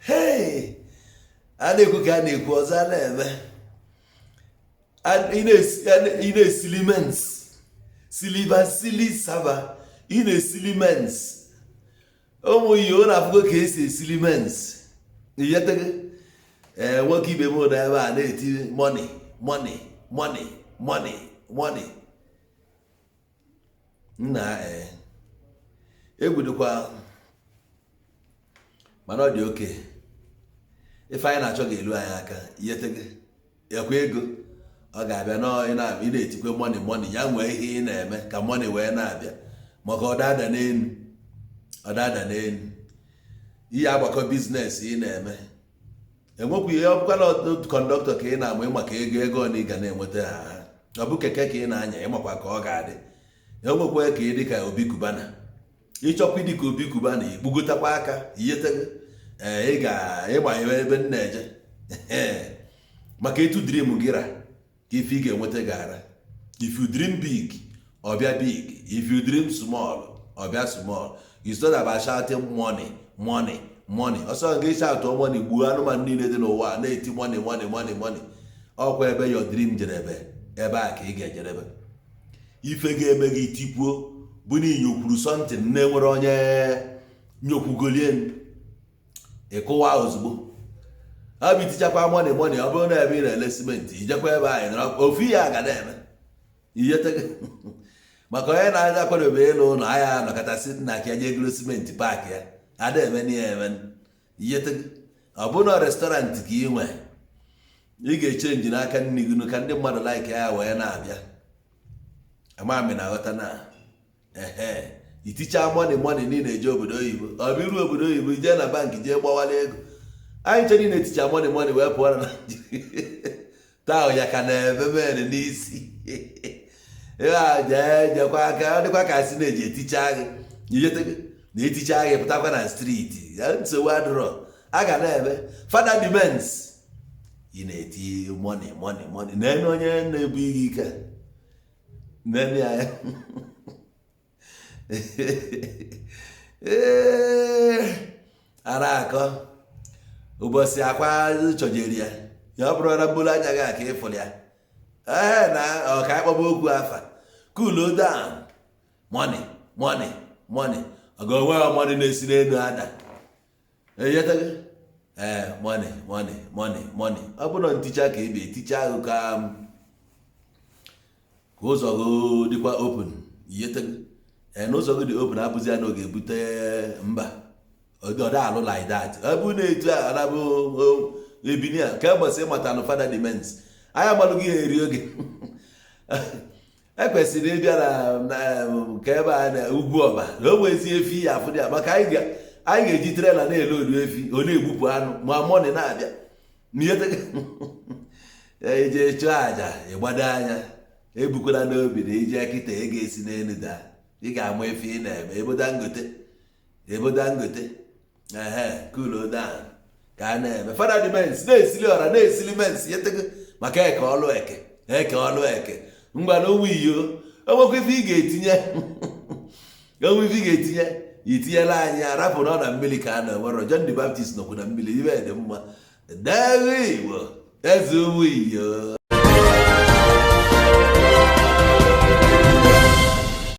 Hey, I never can equals an ever. And in a silly mens, silly sava, in a silly mens. Oh, you have got cases, silly mens. Yet, what keep a more than money. Nah, it would require. Mana ọ dị oke ife anyị na-achọ ga-elu anyị aka iyetege ekwe ego ọ ga-abịa ị na-etikwe money ya nwee ihe ị na-eme ka money wee na-abịa maka ọ dada n'elu ihe agbakọ biznes ị na-eme enwekwu ihe ọbụkwa na kọndọktọ ka ị na-amụ maka ego na ị ga na-enweta ha ọ bụ keke ka ị na-anya ịmakwa ka ọ ga-adị enwekwa ka ị dị ka Obi Kubana ịchọkwa ịdị ka Obi Kubana igbugotakwa aka iyetege ịgba ebe m na-eje maka etu dream gị ra ka ife ị ga-enweta gara. If you dream big ọbịa big, if you dream small ọbịa small. You start about shouting money ọsọ nga shout money gbuo anụmanụ niile dị n'ụwa na-eti money ọkwa ebe your dream jedebe ebe a ka ị ga-ejedebe. Ife ga-eme gị tipuo bụ na inyokwuru something na-enwere onye nyokwugolien ịkụwa ozugbo ọ bụ itichakwa money ọ bụrụ na ebe ị na-ele simenti ijekwa ebe anyị nọrọ ofu ihe aga na-eme iyetege maka onye na-aja kwadobe ịlụ ụlọ ahịa nọkọtasị na ka eje egoro simenti paakị ya ada eme n'ihe eme iyetege ọ bụ na restọrantị ka ị nwe ị ga-echenji n'aka nne gị ka ndị mmadụ laik ya wee na-abịa amami na aghọta na iticha money niile eje obodo oyibo ọ bụ iru obodo oyibo jee na bankị jee gbawala ego anyị chere na eticha money wee pụọ na Naịjirịa taa ya ka na-ebe men n'isi jekwa aka ọ dịkwa ka asị na-eji eticha gị iyetege na eticha gị pụtakwa na striti nsogbu adịrọ a ga na-eme fada dimens ị na-eti money na-ene onye na-ebu gị ike nene ya ara akọ ụbọchị akwa chọjere ya ọ bụrụ na mbụlụ anya gị aka ịfụrụ ya na ọka ịkpọba okwu afa cool down money ọga onwe money na-esi n'elu ada eyetege money ọ bụrụ na nticha ka ebe eticha ahụ ka ụzọ gị dịkwa open iyetege na ụzọ gị dị open abụzi ya na oge ebute mba ọda alụ like that ọ bụ na-etu arabụ ebinia ka ụbọchị ịmata na fada dimens anyị agbalụ gị eri oge ekwesịrị ịbịa na ka ebe a na ugwu ọba na o nwezi efi ya afụ ya maka anyị ga-eji trela na-ele olu efi ọ na-egbupụ anụ ma mọni na-abịa ije chụọ aja ịgbado anya ebukwala n'obi na ije kịta ị ga-esi n'elu daa ị ga-ama efi ị na-eme ebo dangote cool down ka a na-eme fada dimens na-esili ọra na-esili mens yetego maka eke ọlụ eke ngwa na onwe iyo onwekwa ife ị ga-etinye itinyela anyị arapụ na ọ na mmiri ka a na-enwero John the Baptist nọkwu na mmiri ibe dị mma dewe Igbo eze onwe iyo